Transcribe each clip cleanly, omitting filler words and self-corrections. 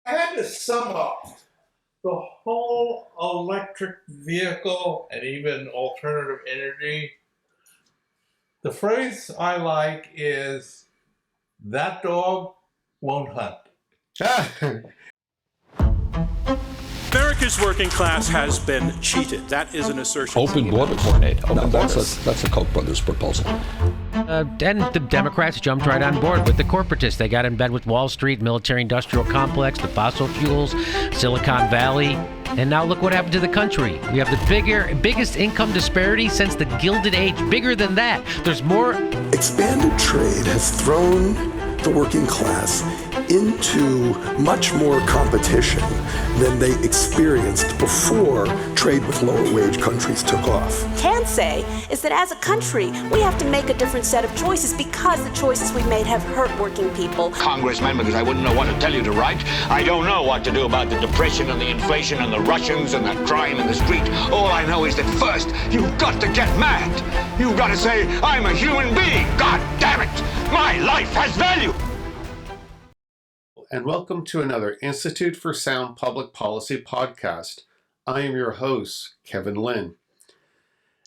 I had to sum up the whole electric vehicle and even alternative energy. The phrase I like is that dog won't hunt. America's working class has been cheated. That is an assertion. Open border coordinate. That's a Koch brothers proposal. And the Democrats jumped right on board with the corporatists. They got in bed with Wall Street, military-industrial complex, the fossil fuels, Silicon Valley. And now look what happened to the country. We have the biggest income disparity since the Gilded Age. Bigger than that. There's more. Expanded trade has thrown the working class into much more competition than they experienced before trade with lower wage countries took off. Can say is that as a country, we have to make a different set of choices because the choices we've made have hurt working people. Congressman, because I wouldn't know what to tell you to write. I don't know what to do about the depression and the inflation and the Russians and the crime in the street. All I know is that first, you've got to get mad. You've got to say, I'm a human being. God damn it. My life has value. And welcome to another Institute for Sound Public Policy podcast. I am your host, Kevin Lynn.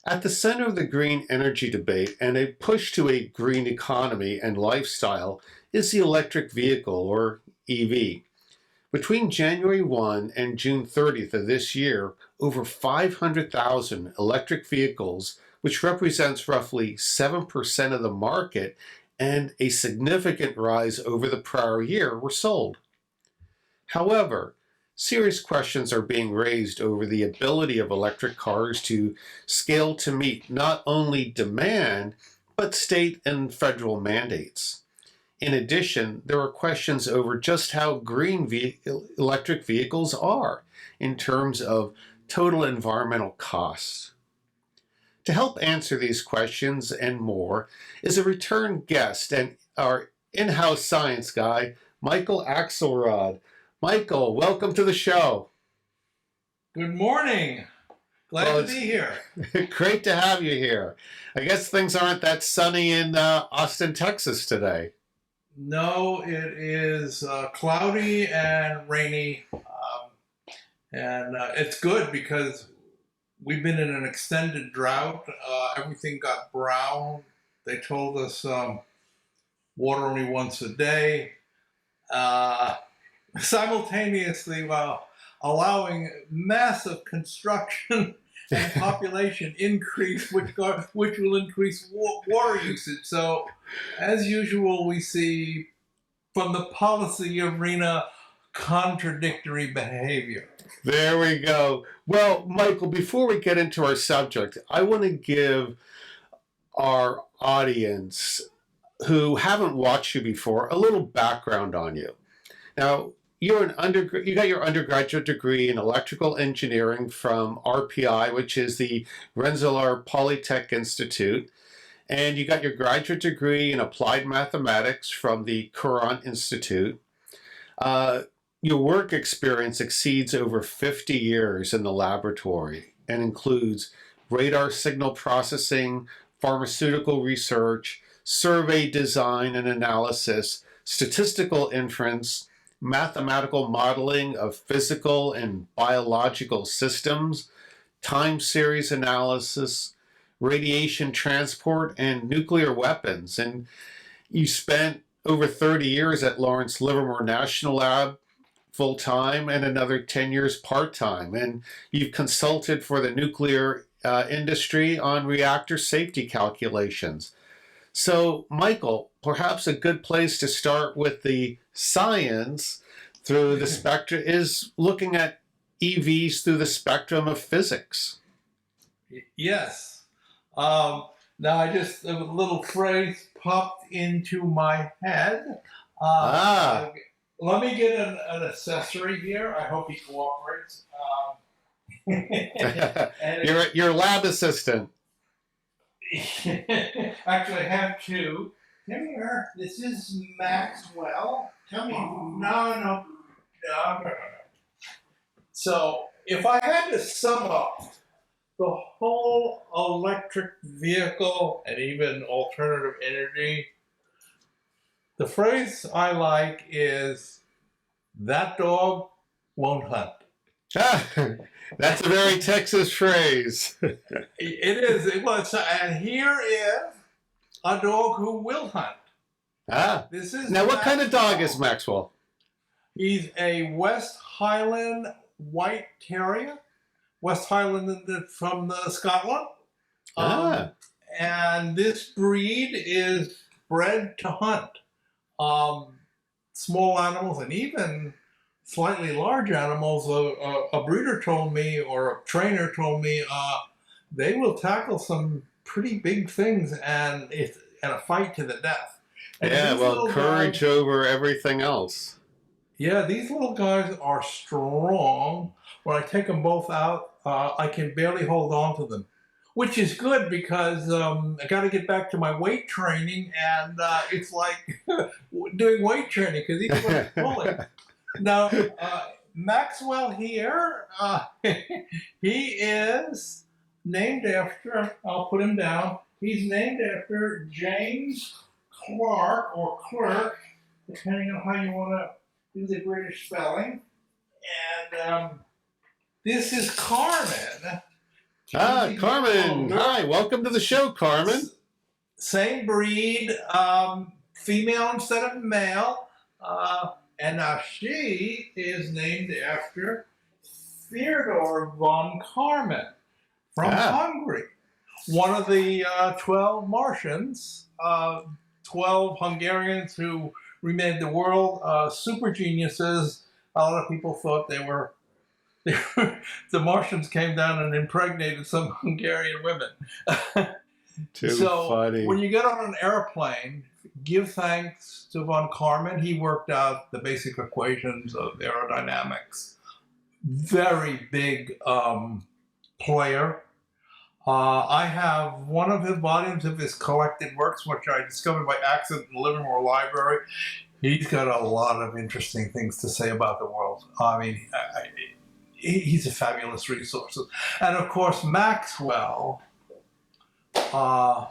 At the center of the green energy debate and a push to a green economy and lifestyle is the electric vehicle, or EV. Between January 1 and June 30th of this year, over 500,000 electric vehicles, which represents roughly 7% of the market, and a significant rise over the prior year, were sold. However, serious questions are being raised over the ability of electric cars to scale to meet not only demand, but state and federal mandates. In addition, there are questions over just how green electric vehicles are in terms of total environmental costs. To help answer these questions and more is a return guest and our in-house science guy, Michael Axelrod. Michael, welcome to the show. Good morning. Glad to be here. Great to have you here. I guess things aren't that sunny in Austin, Texas today. No, it is cloudy and rainy, and it's good because we've been in an extended drought. Everything got brown. They told us water only once a day. Simultaneously, while allowing massive construction and population increase, which will increase water usage. So, as usual, we see from the policy arena contradictory behavior. There we go. Well, Michael, before we get into our subject, I want to give our audience who haven't watched you before a little background on you. Now, you got your undergraduate degree in electrical engineering from RPI, which is the Rensselaer Polytech Institute, and you got your graduate degree in applied mathematics from the Courant Institute. Your work experience exceeds over 50 years in the laboratory and includes radar signal processing, pharmaceutical research, survey design and analysis, statistical inference, mathematical modeling of physical and biological systems, time series analysis, radiation transport, and nuclear weapons. And you spent over 30 years at Lawrence Livermore National Lab, full-time, and another 10 years part-time. And you've consulted for the nuclear industry on reactor safety calculations. So, Michael, perhaps a good place to start with the science through the spectrum is looking at EVs through the spectrum of physics. Yes. Now, a little phrase popped into my head. Let me get an accessory here. I hope he cooperates. Your lab assistant. Actually, I have two. Come here. This is Maxwell. Come here. No. So, if I had to sum up the whole electric vehicle and even alternative energy, the phrase I like is That dog won't hunt. That's a very Texas phrase. It is. It was. And here is a dog who will hunt. This is Now, what kind of dog is Maxwell? He's a West Highland White Terrier. West Highland from Scotland. And this breed is bred to hunt small animals and even slightly large animals. A breeder told me, or a trainer told me, they will tackle some pretty big things and a fight to the death. And courage over everything else. Yeah, these little guys are strong. When I take them both out, I can barely hold on to them, which is good because I got to get back to my weight training, and it's like doing weight training because he's like pulling. Now, Maxwell here, he is named after, I'll put him down, he's named after James Clark, or Clerk, depending on how you want to do the British spelling. And this is Carmen. Carmen. Hi, welcome to the show, Carmen. Same breed, female instead of male. And now she is named after Theodor von Karman from Hungary. One of the 12 Martians, 12 Hungarians who remade the world, super geniuses. A lot of people thought they were the Martians came down and impregnated some Hungarian women. So funny. When you get on an airplane, give thanks to von Karman. He worked out the basic equations of aerodynamics. Very big player. I have one of his volumes of his collected works, which I discovered by accident in the Livermore Library. He's got a lot of interesting things to say about the world. I mean, he's a fabulous resource. And of course, Maxwell, the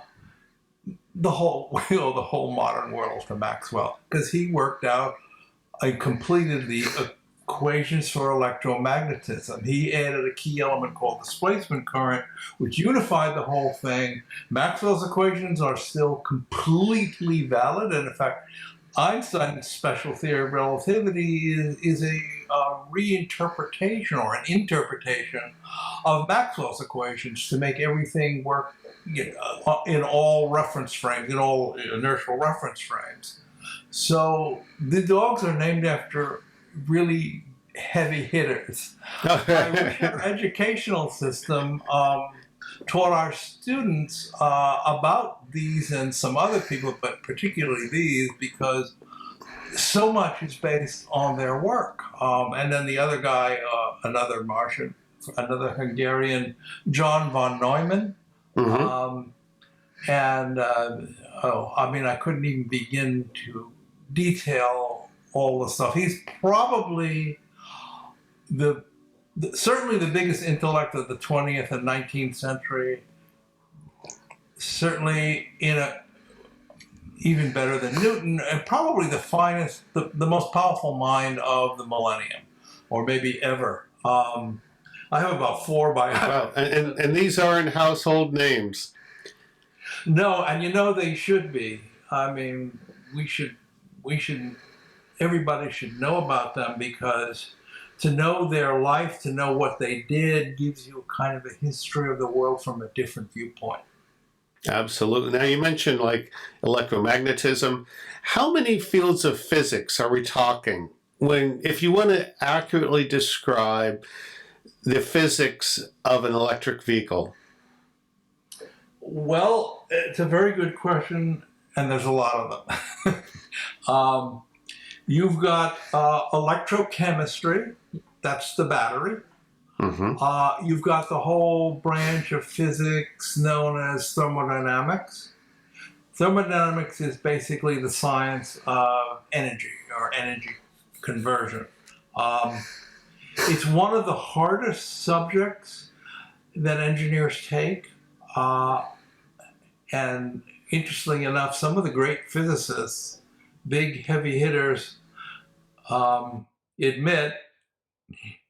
whole modern world for Maxwell, because he worked out and completed the equations for electromagnetism. He added a key element called displacement current, which unified the whole thing. Maxwell's equations are still completely valid, and in fact, Einstein's special theory of relativity is a reinterpretation or an interpretation of Maxwell's equations to make everything work in all reference frames, in all inertial reference frames. So the dogs are named after really heavy hitters. I wish our educational system taught our students about these and some other people, but particularly these, because so much is based on their work. And then the other guy, another Martian, another Hungarian, John von Neumann. Mm-hmm. I couldn't even begin to detail all the stuff. He's probably certainly the biggest intellect of the 20th and 19th century, certainly even better than Newton, and probably the finest, the most powerful mind of the millennium, or maybe ever. I have about 4 biographies. And these aren't household names. No, and they should be. I mean, everybody should know about them, because to know their life, to know what they did, gives you kind of a history of the world from a different viewpoint. Absolutely. Now, you mentioned like electromagnetism. How many fields of physics are we talking if you want to accurately describe the physics of an electric vehicle? Well, it's a very good question, and there's a lot of them. You've got electrochemistry, that's the battery. Mm-hmm. You've got the whole branch of physics known as thermodynamics. Thermodynamics is basically the science of energy, or energy conversion. It's one of the hardest subjects that engineers take. And interestingly enough, some of the great physicists, big heavy hitters, admit,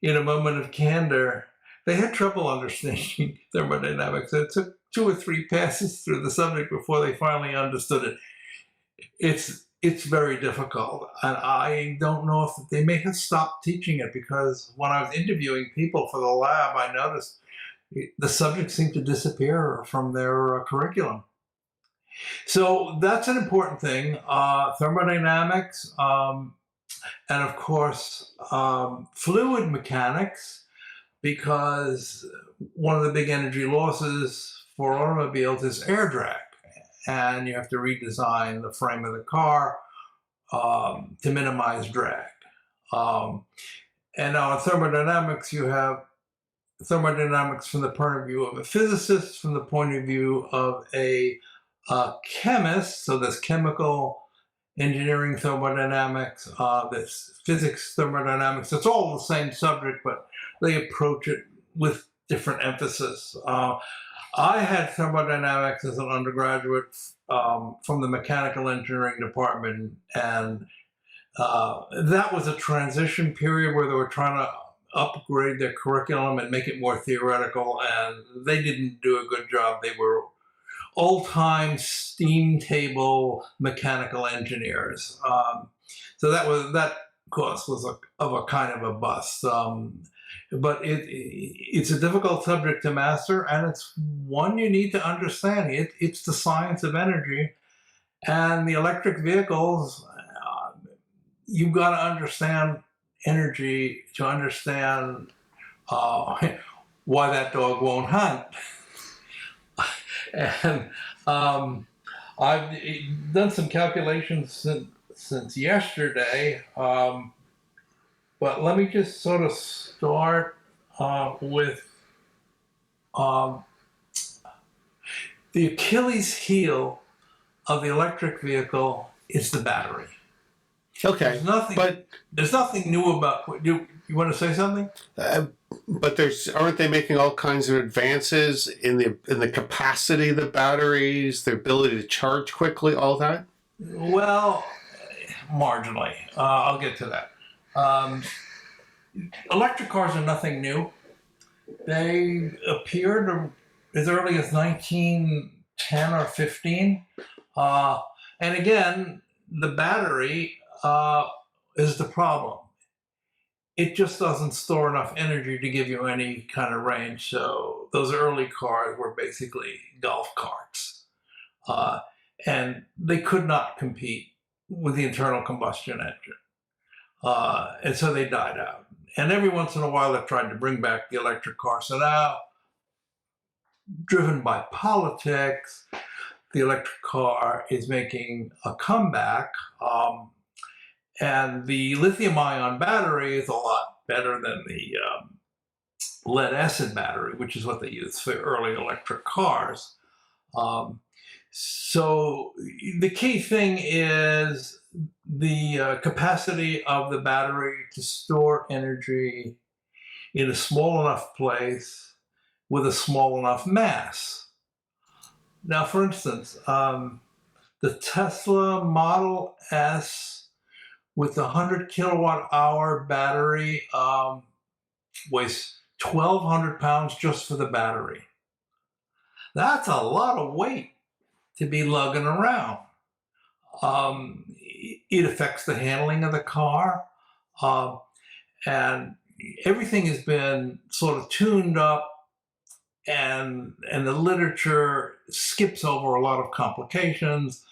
in a moment of candor, they had trouble understanding thermodynamics. It took 2 or 3 passes through the subject before they finally understood it. It's very difficult, and I don't know if they may have stopped teaching it, because when I was interviewing people for the lab, I noticed the subjects seemed to disappear from their curriculum. So that's an important thing. Thermodynamics, and of course, fluid mechanics, because one of the big energy losses for automobiles is air drag. And you have to redesign the frame of the car to minimize drag. And now in thermodynamics, you have thermodynamics from the point of view of a physicist, from the point of view of a chemist. So there's chemical engineering thermodynamics, there's physics thermodynamics. It's all the same subject, but they approach it with different emphasis. I had thermodynamics as an undergraduate from the mechanical engineering department, and that was a transition period where they were trying to upgrade their curriculum and make it more theoretical, and they didn't do a good job. They were old-time steam table mechanical engineers. So that course was of a kind of a bust. But it's a difficult subject to master, and it's one you need to understand. It's the science of energy, and the electric vehicles, you've got to understand energy to understand why that dog won't hunt. And I've done some calculations since yesterday, but let me just sort of start with the Achilles heel of the electric vehicle is the battery. Okay, There's nothing new about. You want to say something? But aren't they making all kinds of advances in the capacity of the batteries, their ability to charge quickly, all that? Well, marginally. I'll get to that. Electric cars are nothing new. They appeared as early as 1910 or 15. And again, the battery is the problem. It just doesn't store enough energy to give you any kind of range. So those early cars were basically golf carts. And they could not compete with the internal combustion engine. And so they died out. And every once in a while, they've tried to bring back the electric car. So now, driven by politics, the electric car is making a comeback. And the lithium-ion battery is a lot better than the lead-acid battery, which is what they use for early electric cars. So the key thing is the capacity of the battery to store energy in a small enough place with a small enough mass. Now, for instance, the Tesla Model S with the 100 kilowatt hour battery weighs 1,200 pounds just for the battery. That's a lot of weight to be lugging around. It affects the handling of the car, and everything has been sort of tuned up, and the literature skips over a lot of complications.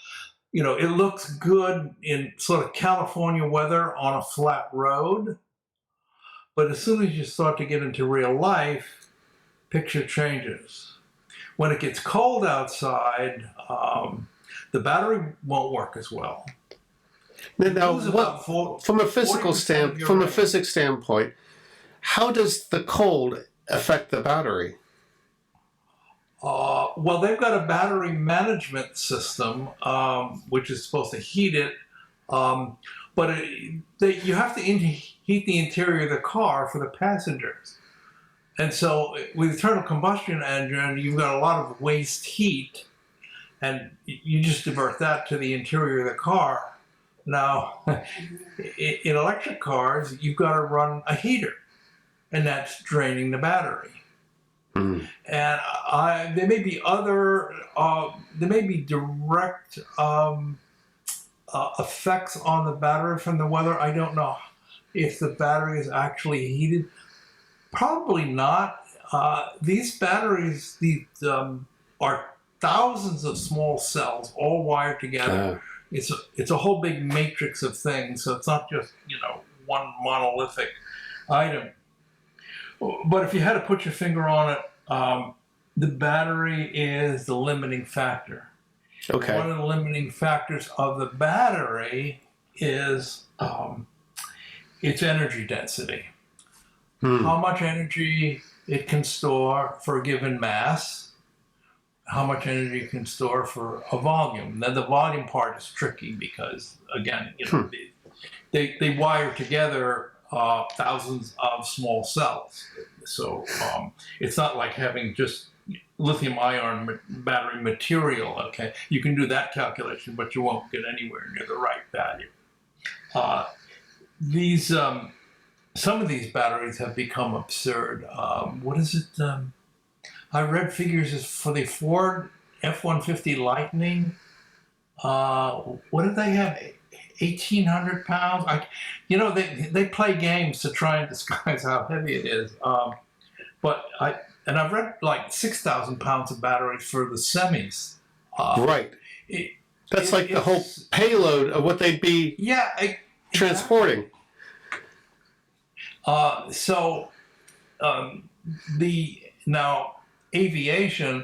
You know, it looks good in sort of California weather on a flat road, but as soon as you start to get into real life, picture changes. When it gets cold outside, the battery won't work as well. Now, from a physics standpoint, how does the cold affect the battery? Well, they've got a battery management system, which is supposed to heat it, but you have to heat the interior of the car for the passengers. And so with internal combustion engine, you've got a lot of waste heat, and you just divert that to the interior of the car. Now, in electric cars, you've got to run a heater, and that's draining the battery. And there may be there may be direct effects on the battery from the weather. I don't know if the battery is actually heated. Probably not. These batteries, are thousands of small cells all wired together. It's a whole big matrix of things, so it's not just one monolithic item. But if you had to put your finger on it, the battery is the limiting factor. Okay. One of the limiting factors of the battery is its energy density. How much energy it can store for a given mass, how much energy it can store for a volume. Now the volume part is tricky because, again, they wire together thousands of small cells. So it's not like having just lithium-ion battery material. Okay, you can do that calculation, but you won't get anywhere near the right value. Some of these batteries have become absurd. What is it? I read figures for the Ford F-150 Lightning. What did they have? 1,800 pounds. They play games to try and disguise how heavy it is. But I've read like 6,000 pounds of batteries for the semis. Right. That's like the whole payload of what they'd be transporting. Now aviation,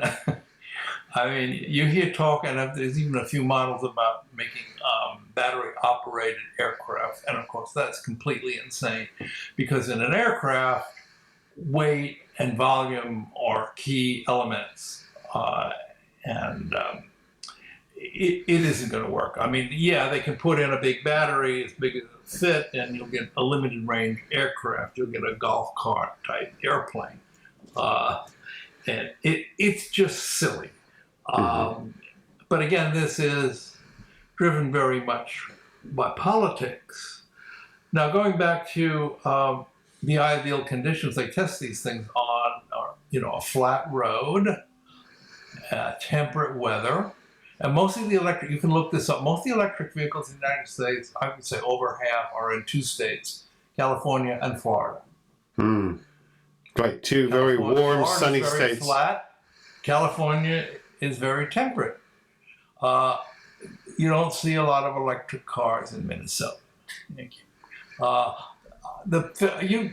I mean, you hear talk, and there's even a few models about making battery-operated aircraft, and of course that's completely insane, because in an aircraft, weight and volume are key elements, and it isn't going to work. I mean, yeah, they can put in a big battery as big as it fit, and you'll get a limited range aircraft. You'll get a golf cart type airplane. And it's just silly. But again, this is driven very much by politics. Now, going back to the ideal conditions they test these things on are, a flat road, temperate weather, and most of the electric, you can look this up, most of the electric vehicles in the United States, I would say over half are in two states, California and Florida. Right, two very warm, sunny is very states. Flat. California is very temperate. You don't see a lot of electric cars in Minnesota. Thank you.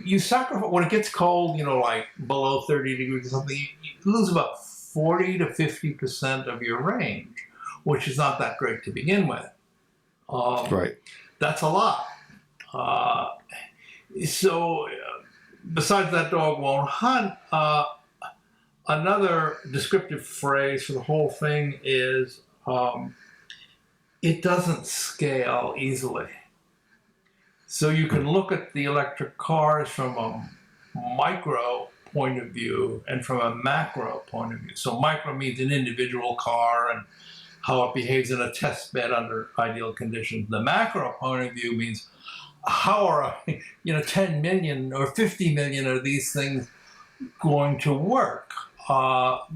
You sacrifice when it gets cold. Like below 30 degrees or something. You lose about 40 to 50% of your range, which is not that great to begin with. Right. That's a lot. Besides that dog won't hunt, another descriptive phrase for the whole thing is it doesn't scale easily. So you can look at the electric cars from a micro point of view and from a macro point of view. So micro means an individual car and how it behaves in a test bed under ideal conditions. The macro point of view means how are 10 million or 50 million of these things going to work?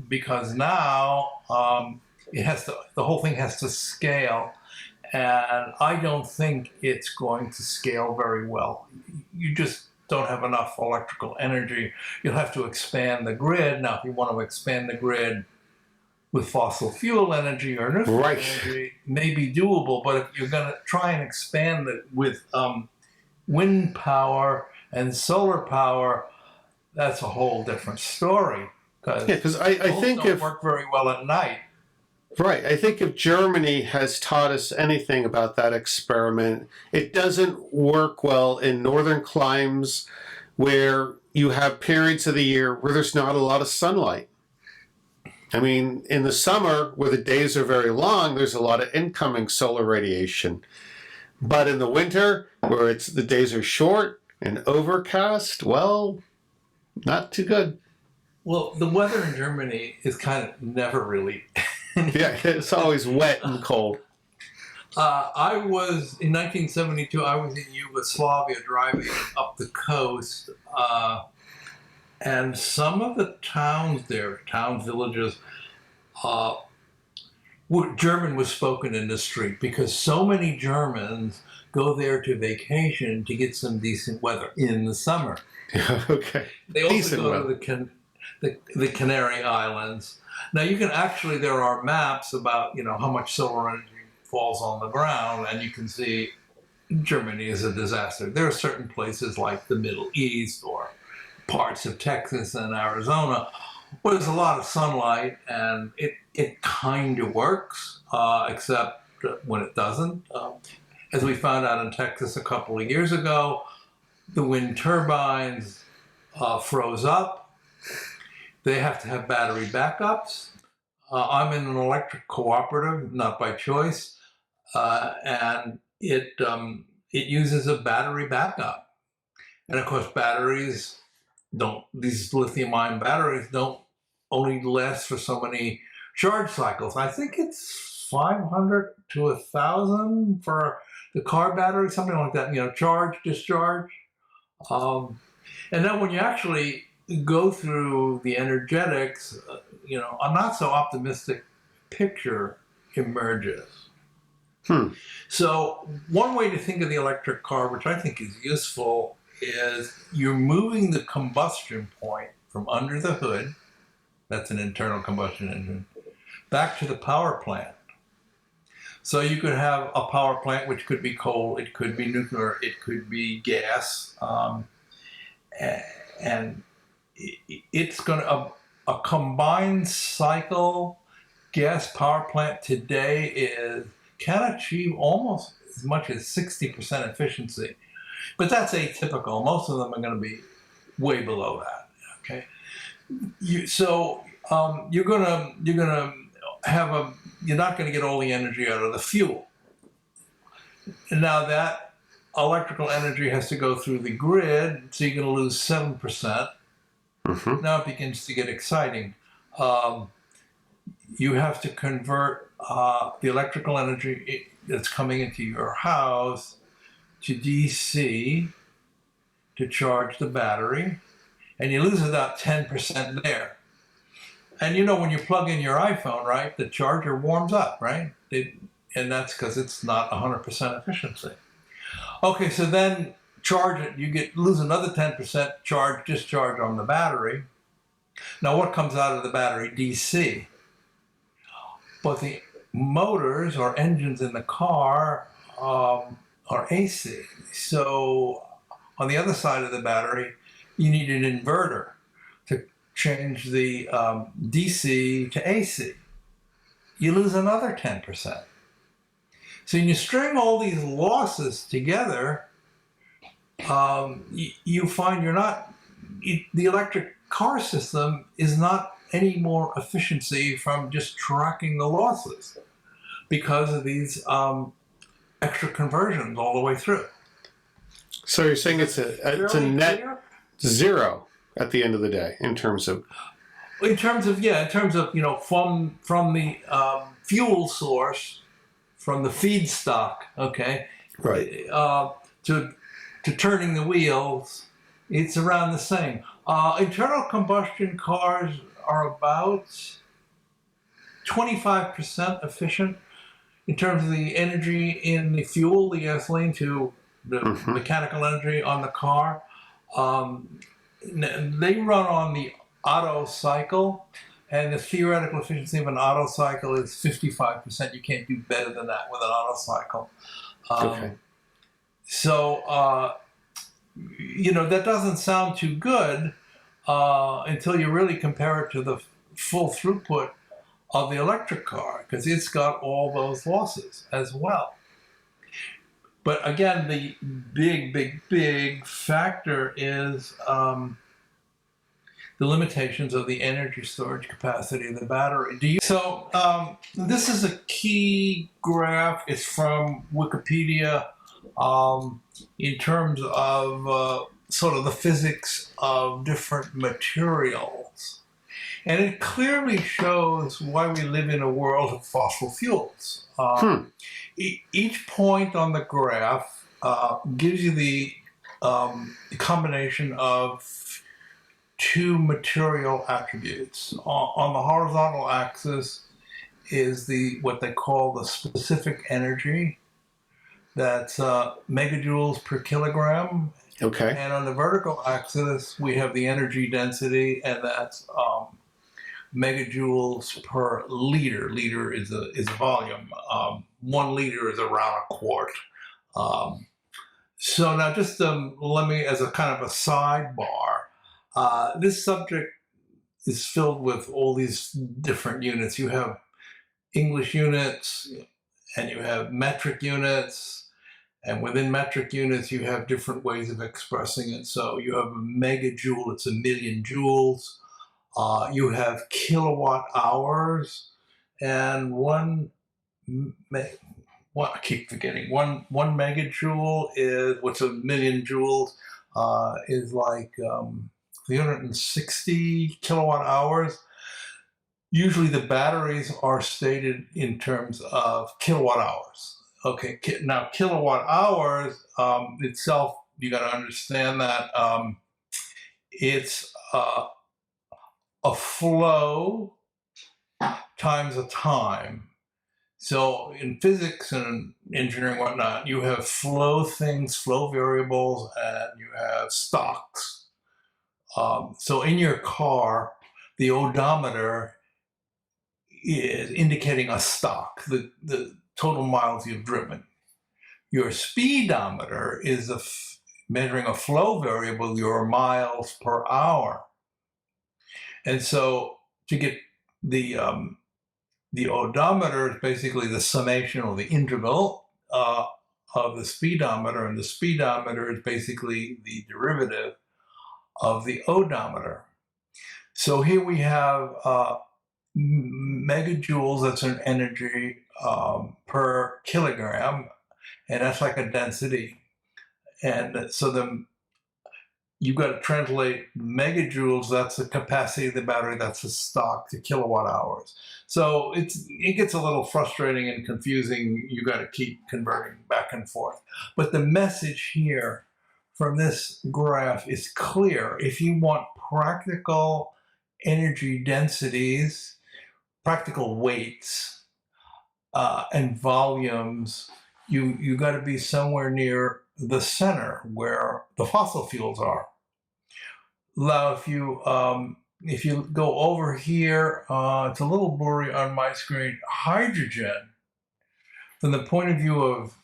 Because now the whole thing has to scale, and I don't think it's going to scale very well. You just don't have enough electrical energy. You'll have to expand the grid. Now, if you want to expand the grid with fossil fuel energy or nuclear energy, it may be doable, but if you're going to try and expand it with wind power and solar power, that's a whole different story. Because I think don't work very well at night. Right. I think if Germany has taught us anything about that experiment, it doesn't work well in northern climes where you have periods of the year where there's not a lot of sunlight. I mean, in the summer, where the days are very long, there's a lot of incoming solar radiation. But in the winter, where the days are short and overcast, well, not too good. Well, the weather in Germany is kind of never really... Yeah, it's always wet and cold. I was in 1972. I was in Yugoslavia, driving up the coast, and some of the towns there, villages, German was spoken in the street because so many Germans go there to vacation to get some decent weather in the summer. Okay. They also Decent go weather. to the Canary Islands. Now you can actually, there are maps about, how much solar energy falls on the ground, and you can see Germany is a disaster. There are certain places like the Middle East or parts of Texas and Arizona where there's a lot of sunlight, and it kind of works, except when it doesn't. As we found out in Texas a couple of years ago, the wind turbines froze up. They have to have battery backups. I'm in an electric cooperative, not by choice, and it uses a battery backup. And of course, these lithium-ion batteries don't only last for so many charge cycles. I think it's 500 to 1,000 for the car battery, something like that, charge, discharge. And then when you actually go through the energetics, a not so optimistic picture emerges. So one way to think of the electric car, which I think is useful, is you're moving the combustion point from under the hood, that's an internal combustion engine, back to the power plant. So you could have a power plant which could be coal, it could be nuclear, it could be gas, and it's going to, a combined cycle gas power plant today can achieve almost as much as 60% efficiency. But that's atypical. Most of them are going to be way below that. Okay, you're not going to get all the energy out of the fuel. Now that electrical energy has to go through the grid, so you're going to lose 7%. Now it begins to get exciting. You have to convert the electrical energy that's coming into your house to DC to charge the battery, and you lose about 10% there. And when you plug in your iPhone, right, the charger warms up, right? And that's because it's not 100% efficiency. Okay, so then charge it, you lose another 10% discharge on the battery. Now what comes out of the battery? DC. But the motors or engines in the car are AC. So on the other side of the battery, you need an inverter to change the DC to AC. You lose another 10%. So when you string all these losses together, you find the electric car system is not any more efficiency from just tracking the losses because of these extra conversions all the way through. So you're saying it's a net zero at the end of the day in terms of from the fuel source, from the feedstock, okay, Right. To turning the wheels, it's around the same. Internal combustion cars are about 25% efficient in terms of the energy in the fuel, the gasoline, to the mechanical energy on the car. They run on the Otto cycle, and the theoretical efficiency of an Otto cycle is 55%. You can't do better than that with an Otto cycle. okay. So, that doesn't sound too good until you really compare it to the full throughput of the electric car, because it's got all those losses as well. But again, the big factor is the limitations of the energy storage capacity of the battery. This is a key graph. It's from Wikipedia in terms of sort of the physics of different materials. And it clearly shows why we live in a world of fossil fuels. each point on the graph gives you the combination of two material attributes. On the horizontal axis is what they call the specific energy. That's megajoules per kilogram. Okay. And on the vertical axis, we have the energy density, and that's megajoules per liter. Liter is a volume. 1 liter is around a quart. So now just let me, as a kind of a sidebar, this subject is filled with all these different units. You have English units, and you have metric units, and within metric units, you have different ways of expressing it. So you have a megajoule, it's 1,000,000 joules. You have kilowatt hours, and I keep forgetting. One megajoule is, what's 1,000,000 joules, is like 360 kilowatt hours. Usually the batteries are stated in terms of kilowatt hours. Okay, now kilowatt hours itself, you got to understand that it's a flow times a time. So in physics and engineering and whatnot, you have flow things, flow variables, and you have stocks. So in your car, the odometer is indicating a stock, the total miles you've driven. Your speedometer is measuring a flow variable, your miles per hour. And so to get the odometer is basically the summation or the integral of the speedometer, and the speedometer is basically the derivative of the odometer. So here we have megajoules, that's an energy per kilogram, and that's like a density. And so you've got to translate megajoules, that's the capacity of the battery, that's the stock, to kilowatt hours. So it gets a little frustrating and confusing. You got to keep converting back and forth. But the message here from this graph is clear. If you want practical energy densities, practical weights, and volumes, you got to be somewhere near the center where the fossil fuels are. Now, if you go over here, it's a little blurry on my screen. Hydrogen, from the point of view of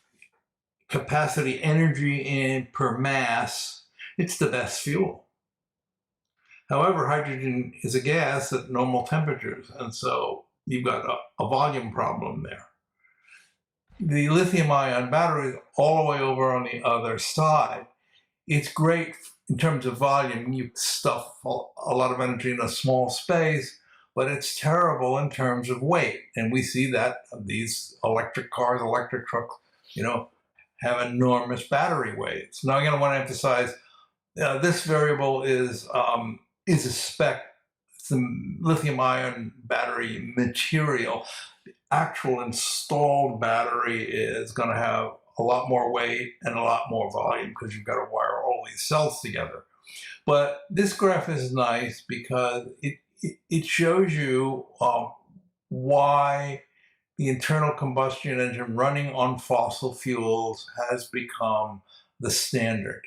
capacity, energy per mass, it's the best fuel. However, hydrogen is a gas at normal temperatures, and so you've got a volume problem there. The lithium-ion battery, all the way over on the other side, it's great in terms of volume. You stuff a lot of energy in a small space, but it's terrible in terms of weight. And we see that these electric cars, electric trucks, have enormous battery weights. Now, I'm going to want to emphasize this variable is a spec. It's the lithium-ion battery material. The actual installed battery is going to have a lot more weight and a lot more volume because you've got to wire all these cells together. But this graph is nice because it shows you why the internal combustion engine running on fossil fuels has become the standard.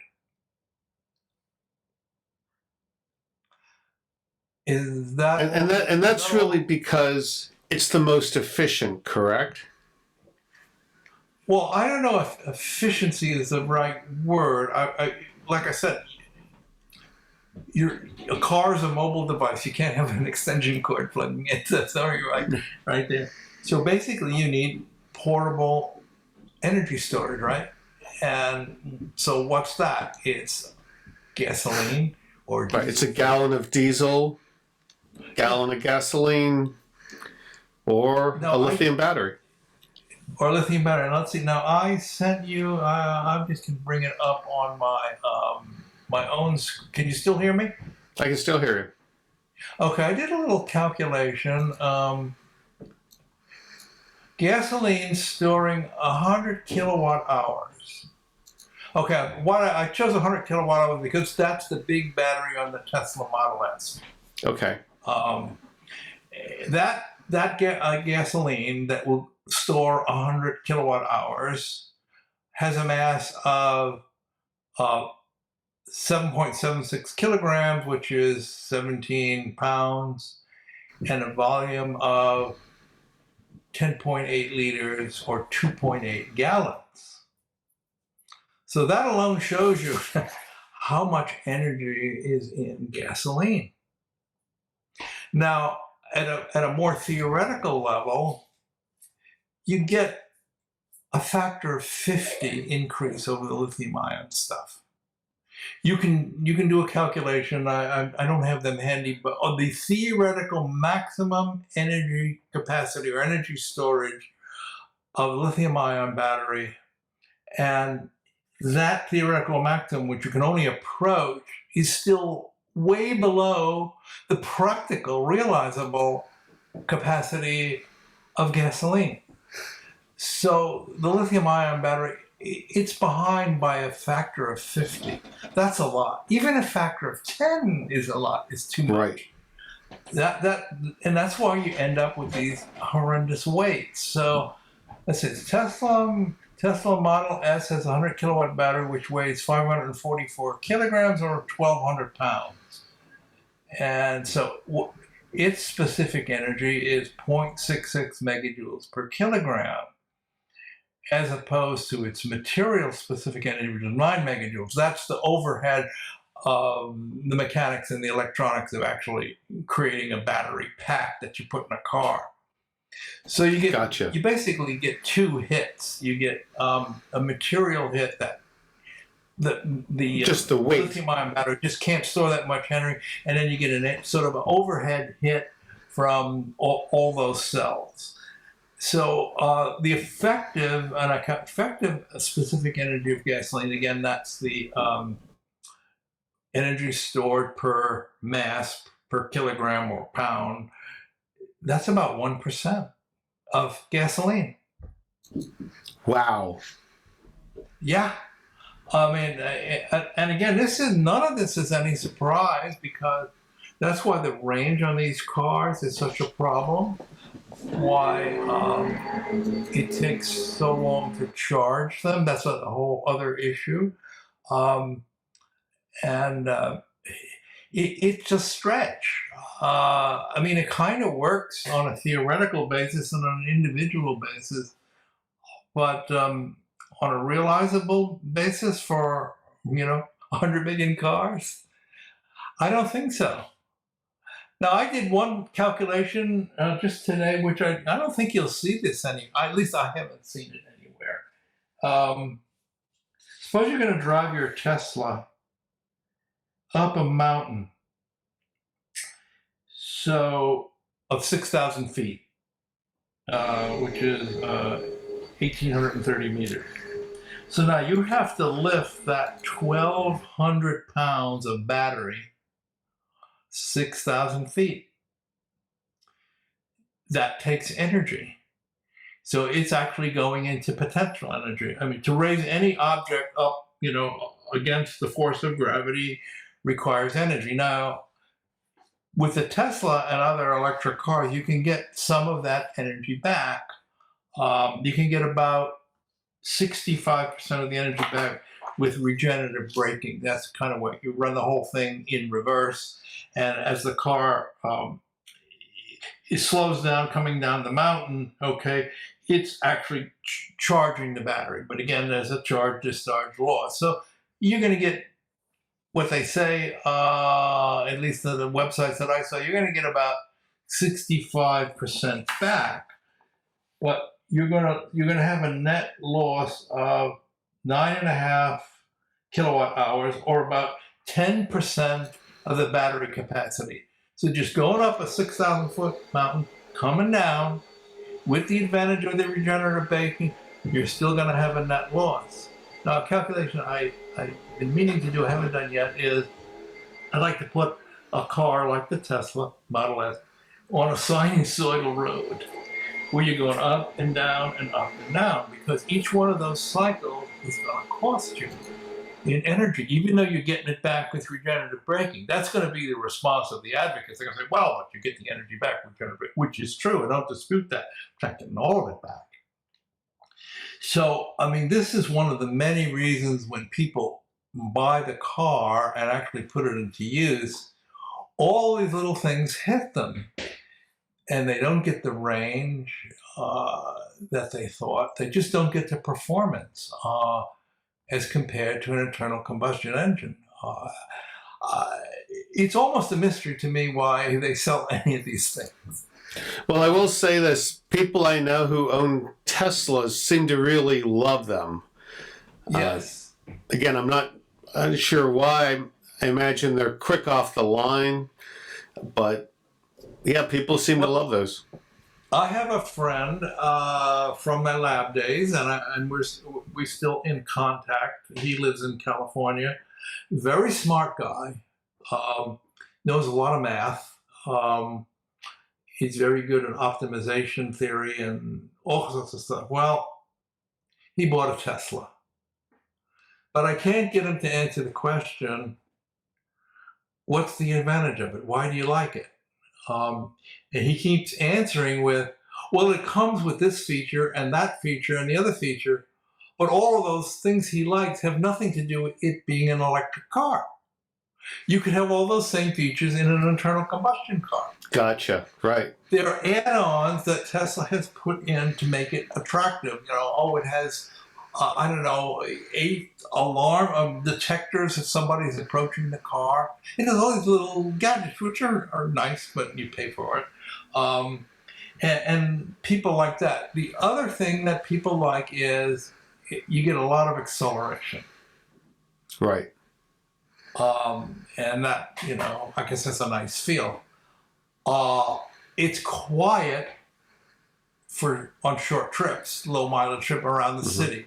Is that and that's really because it's the most efficient, correct? Well, I don't know if efficiency is the right word. I like I said, a car is a mobile device. You can't have an extension cord plugging it. That's already right there. So basically, you need portable energy storage, right? And so what's that? It's gasoline or diesel. Right. It's a gallon of diesel, gallon of gasoline, or a lithium battery. Or lithium battery. Let's see. Now I sent you. I'm just gonna bring it up on my my own. Can you still hear me? I can still hear you. Okay, I did a little calculation. gasoline storing 100 kilowatt hours. Okay, I chose 100 kilowatt hours because that's the big battery on the Tesla Model S. Okay. Gasoline that will store 100 kilowatt hours has a mass of 7.76 kilograms, which is 17 pounds, and a volume of 10.8 liters or 2.8 gallons. So that alone shows you how much energy is in gasoline. Now, at a more theoretical level, you get a factor of 50 increase over the lithium-ion stuff. You can do a calculation. I don't have them handy, but on the theoretical maximum energy capacity or energy storage of a lithium-ion battery, and that theoretical maximum, which you can only approach, is still way below the practical, realizable capacity of gasoline. So the lithium-ion battery, it's behind by a factor of 50. That's a lot. Even a factor of 10 is a lot. It's too much. Right. And that's why you end up with these horrendous weights. So let's see. Tesla Model S has a 100 kilowatt battery, which weighs 544 kilograms or 1,200 pounds. And so its specific energy is 0.66 megajoules per kilogram, as opposed to its material specific energy, which is 9 megajoules. That's the overhead of the mechanics and the electronics of actually creating a battery pack that you put in a car. So you basically get two hits. You get a material hit that just the weight. Lithium-ion battery just can't store that much energy, and then you get a sort of an overhead hit from all those cells. So the effective specific energy of gasoline, again, that's the energy stored per mass per kilogram or pound. That's about 1% of gasoline. Wow. Yeah. I mean, and again, none of this is any surprise, because that's why the range on these cars is such a problem. Why it takes so long to charge them. That's a whole other issue. It's a stretch. I mean, it kind of works on a theoretical basis and on an individual basis, but on a realizable basis for 100 million cars, I don't think so. Now, I did one calculation just today, which I don't think you'll see this at least I haven't seen it anywhere. Suppose you're going to drive your Tesla up a mountain, so of 6,000 feet, which is 1,830 meters. So now you have to lift that 1,200 pounds of battery 6,000 feet. That takes energy. So it's actually going into potential energy. I mean, to raise any object up, against the force of gravity requires energy. Now, with the Tesla and other electric cars, you can get some of that energy back. You can get about 65% of the energy back with regenerative braking. That's kind of what you run the whole thing in reverse. And as the car it slows down coming down the mountain, okay, it's actually charging the battery. But again, there's a charge-discharge loss. So you're going to get what they say, at least on the websites that I saw, you're going to get about 65% back. But you're gonna have a net loss of 9.5 kilowatt hours, or about 10% of the battery capacity. So just going up a 6,000 foot mountain, coming down, with the advantage of the regenerative braking, you're still gonna have a net loss. Now, a calculation I've been meaning to do, I haven't done yet, is I'd like to put a car like the Tesla Model S on a sinusoidal road. where you're going up and down and up and down, because each one of those cycles is going to cost you in energy, even though you're getting it back with regenerative braking. That's going to be the response of the advocates. They're going to say, well, but you get the energy back with regenerative braking, which is true. I don't dispute that. I'm not getting all of it back. So, I mean, this is one of the many reasons when people buy the car and actually put it into use, all these little things hit them, and they don't get the range that they thought. They just don't get the performance as compared to an internal combustion engine. It's almost a mystery to me why they sell any of these things. Well, I will say this. People I know who own Teslas seem to really love them. Yes. Again, I'm not unsure why. I imagine they're quick off the line. But, yeah, people seem to love those. I have a friend from my lab days, and we're still in contact. He lives in California. Very smart guy. Knows a lot of math. He's very good at optimization theory and all sorts of stuff. Well, he bought a Tesla. But I can't get him to answer the question, what's the advantage of it? Why do you like it? And he keeps answering with, well, it comes with this feature and that feature and the other feature, but all of those things he likes have nothing to do with it being an electric car. You could have all those same features in an internal combustion car. Gotcha. Right. There are add-ons that Tesla has put in to make it attractive. You know, it has, 8 alarm detectors if somebody's approaching the car. It has all these little gadgets, which are nice, but you pay for it. And people like that. The other thing that people like is you get a lot of acceleration. Right. And that, I guess that's a nice feel. It's quiet on short trips, low mileage trip around the city.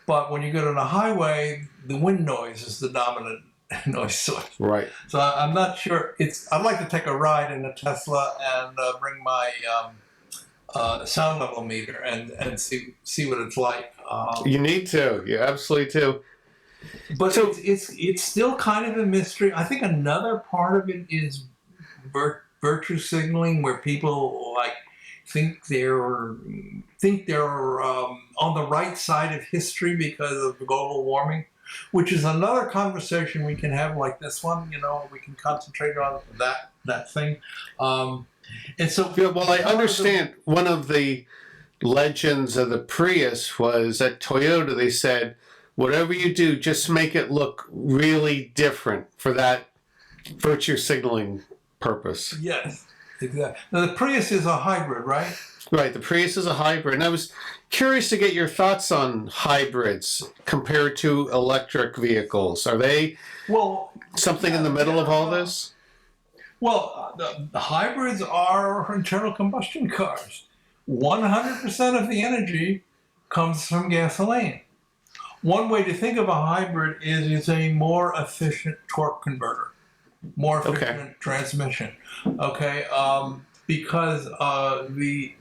But when you go to the highway, the wind noise is the dominant noise source. Right. So I'm not sure. I'd like to take a ride in a Tesla and bring my sound level meter and see what it's like. You need to. You absolutely do. But so, it's still kind of a mystery. I think another part of it is virtue signaling, where people think they're on the right side of history because of global warming, which is another conversation we can have like this one. We can concentrate on that thing. And so, yeah, well, I understand one of the legends of the Prius was at Toyota. They said, whatever you do, just make it look really different for that virtue signaling purpose. Yes, exactly. Now, the Prius is a hybrid, right? Right, the Prius is a hybrid. And I was curious to get your thoughts on hybrids compared to electric vehicles. Are they something in the middle of all this? Well, the hybrids are internal combustion cars. 100% of the energy comes from gasoline. One way to think of a hybrid is it's a more efficient torque converter, more efficient transmission. Okay, because the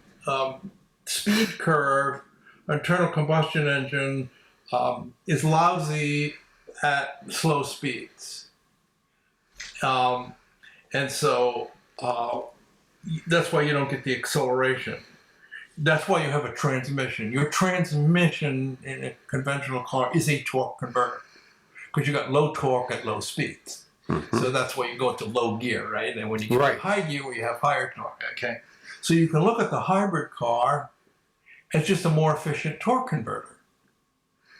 speed curve, internal combustion engine, is lousy at slow speeds, and so that's why you don't get the acceleration. That's why you have a transmission. Your transmission in a conventional car is a torque converter, because you got low torque at low speeds. So that's why you go into low gear, right? And when you get to high gear, you have higher torque, okay? So you can look at the hybrid car as just a more efficient torque converter.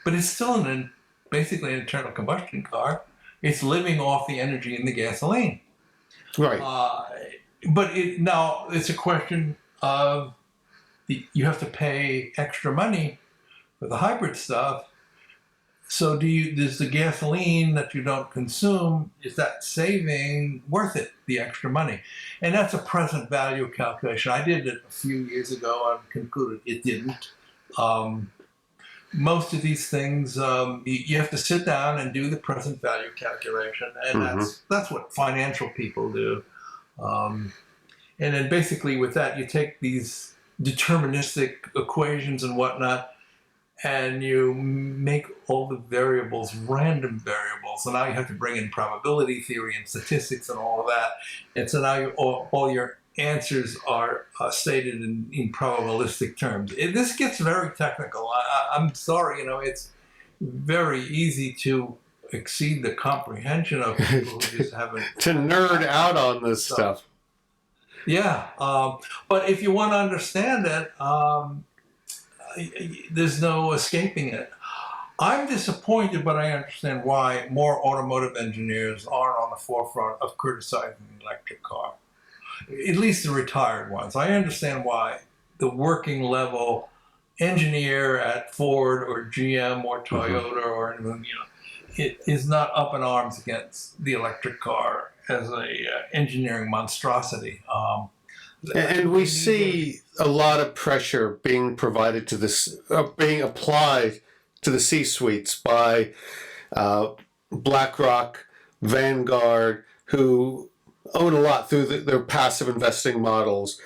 But it's still basically an internal combustion car. It's living off the energy in the gasoline. Right. But now it's a question of, you have to pay extra money for the hybrid stuff. So does the gasoline that you don't consume, is that saving worth it, the extra money? And that's a present value calculation. I did it a few years ago and concluded it didn't. Most of these things, you have to sit down and do the present value calculation. And that's what financial people do. And then basically with that, you take these deterministic equations and whatnot, and you make all the variables random variables. So now you have to bring in probability theory and statistics and all of that. And so now all your answers are stated in probabilistic terms. This gets very technical. I'm sorry, it's very easy to exceed the comprehension of people who just haven't to nerd out on this stuff. Yeah, but if you want to understand it, there's no escaping it. I'm disappointed, but I understand why more automotive engineers aren't on the forefront of criticizing the electric car. At least the retired ones. I understand why the working level engineer at Ford or GM or Toyota or it is not up in arms against the electric car as a engineering monstrosity. And we see a lot of pressure being provided to this, being applied to the C-suites by BlackRock, Vanguard, who own a lot through their passive investing models.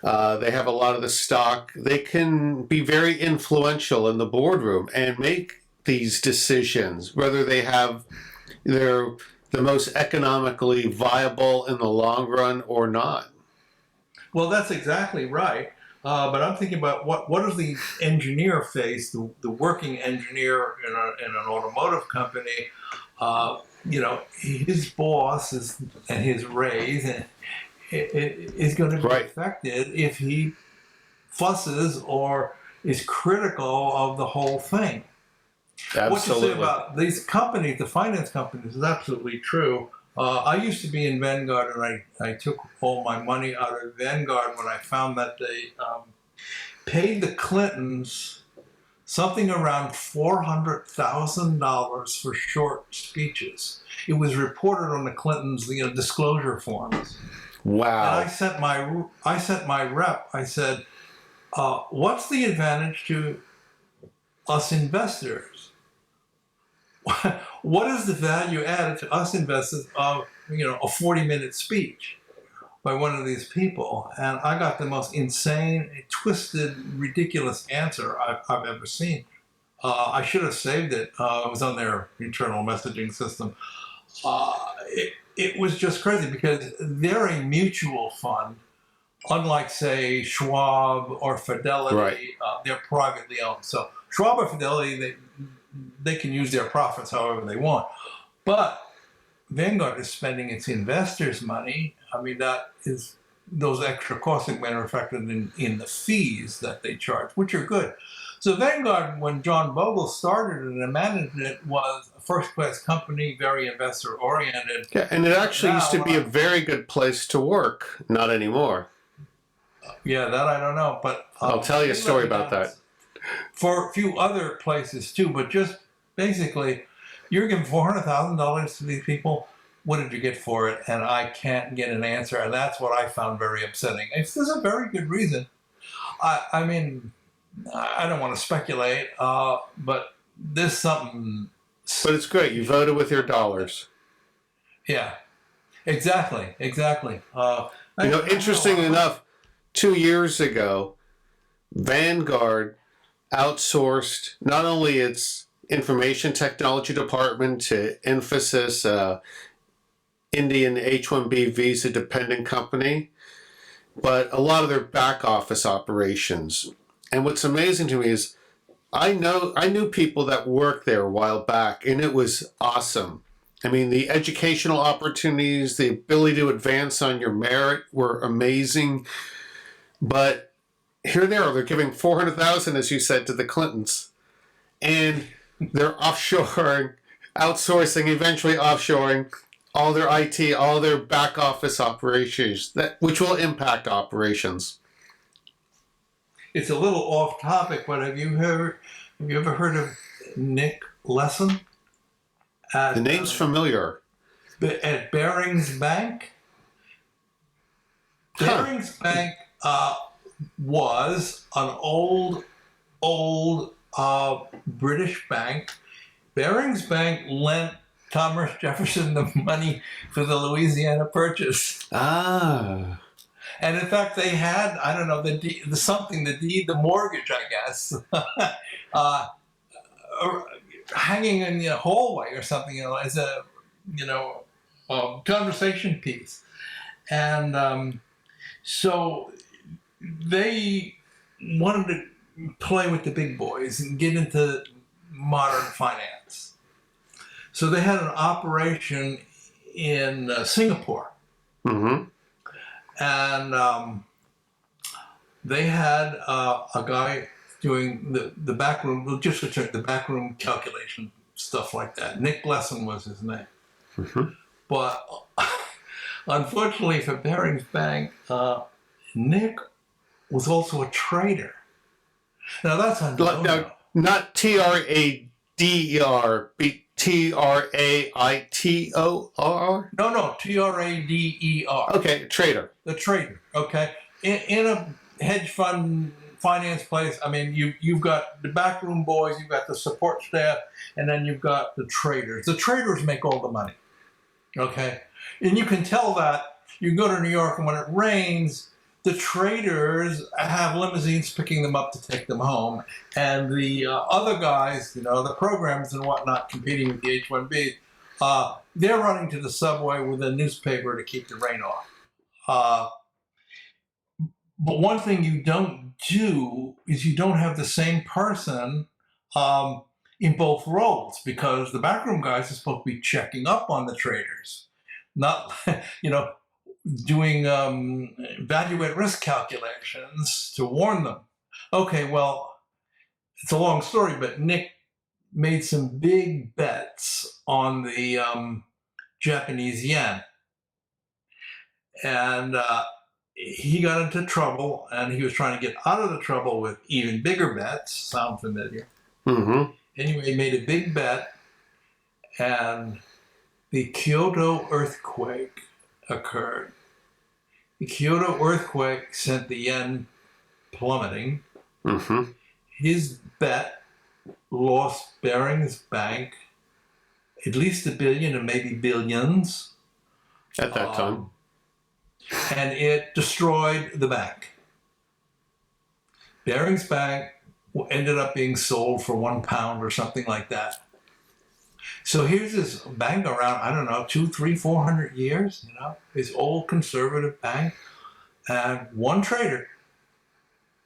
They have a lot of the stock. They can be very influential in the boardroom and make these decisions, whether they're the most economically viable in the long run or not. Well, that's exactly right. But I'm thinking about what does the engineer face, the working engineer in an automotive company, his boss and his raise is going to be affected if he fusses or is critical of the whole thing. Absolutely. What you say about these companies, the finance companies, is absolutely true. I used to be in Vanguard, and I took all my money out of Vanguard when I found that they paid the Clintons something around $400,000 for short speeches. It was reported on the Clintons' disclosure forms. Wow! And I sent my rep. I said, "What's the advantage to us investors? What is the value added to us investors of a 40-minute speech by one of these people?" And I got the most insane, twisted, ridiculous answer I've ever seen. I should have saved it. It was on their internal messaging system. It was just crazy because they're a mutual fund, unlike, say, Schwab or Fidelity. Right. They're privately owned. So Schwab or Fidelity, they can use their profits however they want. But Vanguard is spending its investors' money. I mean, those extra costs are being reflected in the fees that they charge, which are good. So Vanguard, when John Bogle started it and managed it, was a first-class company, very investor-oriented. Yeah, and it actually used to be a very good place to work. Not anymore. Yeah, that I don't know, but I'll tell you a story about that. For a few other places too, but just basically, you're giving $400,000 to these people. What did you get for it? And I can't get an answer, and that's what I found very upsetting. If there's a very good reason, I mean, I don't want to speculate, but there's something. But it's great. You voted with your dollars. Yeah, exactly. Interesting enough, 2 years ago, Vanguard outsourced not only its information technology department to Infosys, Indian H-1B visa dependent company, but a lot of their back office operations. And what's amazing to me is I knew people that worked there a while back, and it was awesome. I mean, the educational opportunities, the ability to advance on your merit were amazing. But here they are, they're giving $400,000, as you said, to the Clintons, and they're outsourcing, eventually offshoring all their IT, all their back office operations, which will impact operations. It's a little off topic, but have you ever heard of Nick Lesson? The name's familiar. At Barings Bank. Barings Bank was an old British bank. Barings Bank lent Thomas Jefferson the money for the Louisiana Purchase. Ah. And in fact, they had, I don't know, the mortgage, I guess, hanging in the hallway or something, as a, conversation piece. And so they wanted to play with the big boys and get into modern finance. So they had an operation in Singapore. Mm-hmm. And they had a guy doing the backroom logistics, the backroom calculation, stuff like that. Nick Lesson was his name. Mm-hmm. But unfortunately for Barings Bank, Nick was also a trader. Now that's unknown. Now, not TRADER, TRAITOR? No, TRADER. Okay, trader. The trader, okay? In a hedge fund finance place, I mean, you've got the backroom boys, you've got the support staff, and then you've got the traders. The traders make all the money, okay? And you can tell that. You can go to New York, and when it rains, the traders have limousines picking them up to take them home. And the other guys, the programs and whatnot, competing with the H-1Bs, they're running to the subway with a newspaper to keep the rain off. But one thing you don't do is you don't have the same person in both roles, because the backroom guys are supposed to be checking up on the traders, not, doing value at risk calculations to warn them. Okay, well, it's a long story, but Nick made some big bets on the Japanese yen. And he got into trouble, and he was trying to get out of the trouble with even bigger bets. Sound familiar? Mm-hmm. Anyway, he made a big bet, and the Kyoto earthquake occurred. The Kyoto earthquake sent the yen plummeting. Mm-hmm. His bet lost Barings Bank at least $1 billion and maybe billions. At that time. And it destroyed the bank. Barings Bank ended up being sold for £1 or something like that. So here's this bank around, I don't know, 200, 300, 400 years, this old conservative bank, and one trader,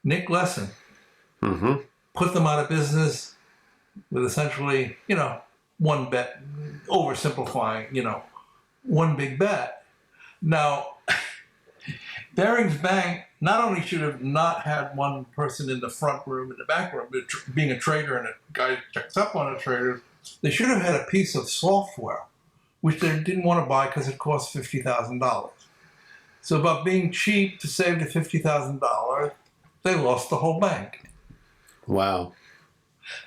Nick Lesson, Mm-hmm. put them out of business with essentially, one bet, oversimplifying, one big bet. Now, Barings Bank not only should have not had one person in the front room and the back room, but being a trader and a guy who checks up on a trader, they should have had a piece of software, which they didn't want to buy because it cost $50,000. So about being cheap to save the $50,000, they lost the whole bank. Wow.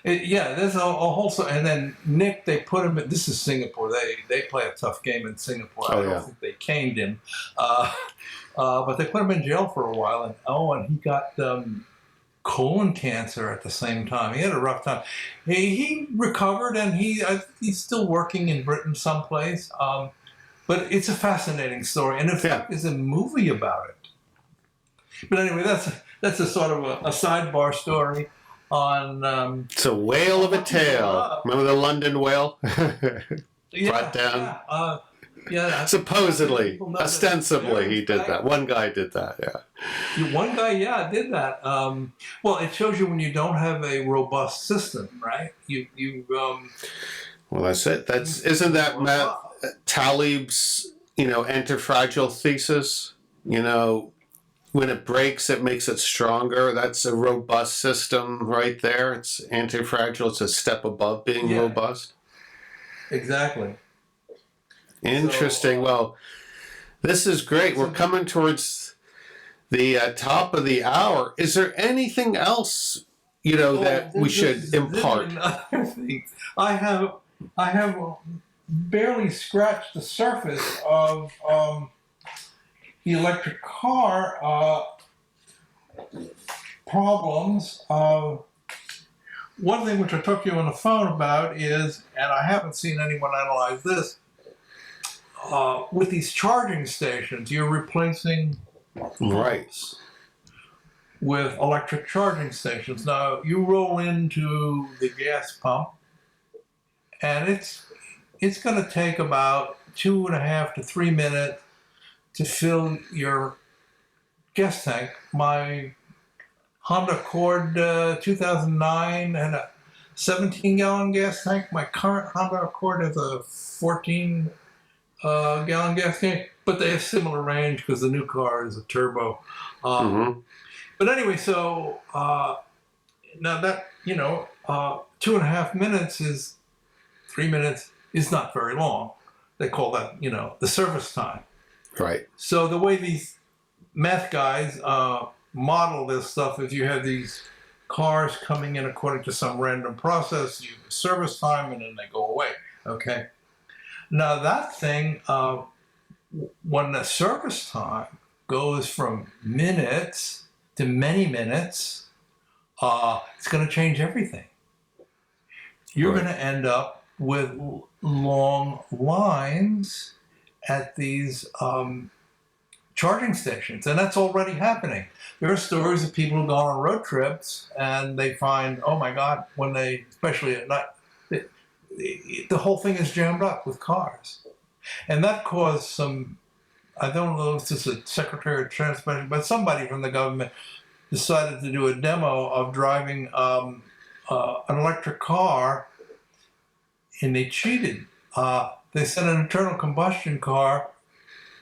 There's a whole... And then Nick, they put him in... This is Singapore. They play a tough game in Singapore. I don't think they caned him. But they put him in jail for a while. And he got... colon cancer at the same time. He had a rough time. He recovered, and he's still working in Britain someplace. But it's a fascinating story, and in fact, there's a movie about it. But anyway, that's a sort of a sidebar story on. It's a whale of a tale. Remember the London whale? Brought down. Yeah. Supposedly, ostensibly, he did that. One guy did that. Yeah. One guy, did that. Well, it shows you when you don't have a robust system, right? Well, that's it. Isn't that Taleb's, antifragile thesis? When it breaks, it makes it stronger. That's a robust system right there. It's antifragile. It's a step above being robust. Exactly. Interesting. Well, this is great. We're coming towards the top of the hour. Is there anything else, that we should impart? I have barely scratched the surface of the electric car problems. One thing which I talked to you on the phone about is, and I haven't seen anyone analyze this, with these charging stations, you're replacing Right. pumps with electric charging stations. Now, you roll into the gas pump, and it's going to take about 2.5 to 3 minutes to fill your gas tank. My Honda Accord 2009 had a 17-gallon gas tank. My current Honda Accord has a 14-gallon gas tank, but they have similar range because the new car is a turbo. But anyway, so now that, 2.5 minutes is 3 minutes is not very long. They call that, the service time. Right. So the way these math guys model this stuff is you have these cars coming in according to some random process, you have service time, and then they go away. Okay. Now that thing, when the service time goes from minutes to many minutes, it's going to change everything. You're going to end up with long lines at these charging stations, and that's already happening. There are stories of people who go on road trips and they find, oh my God, when they, especially at night, the whole thing is jammed up with cars. And that caused some, I don't know if this is a Secretary of Transportation, but somebody from the government decided to do a demo of driving an electric car, and they cheated. They sent an internal combustion car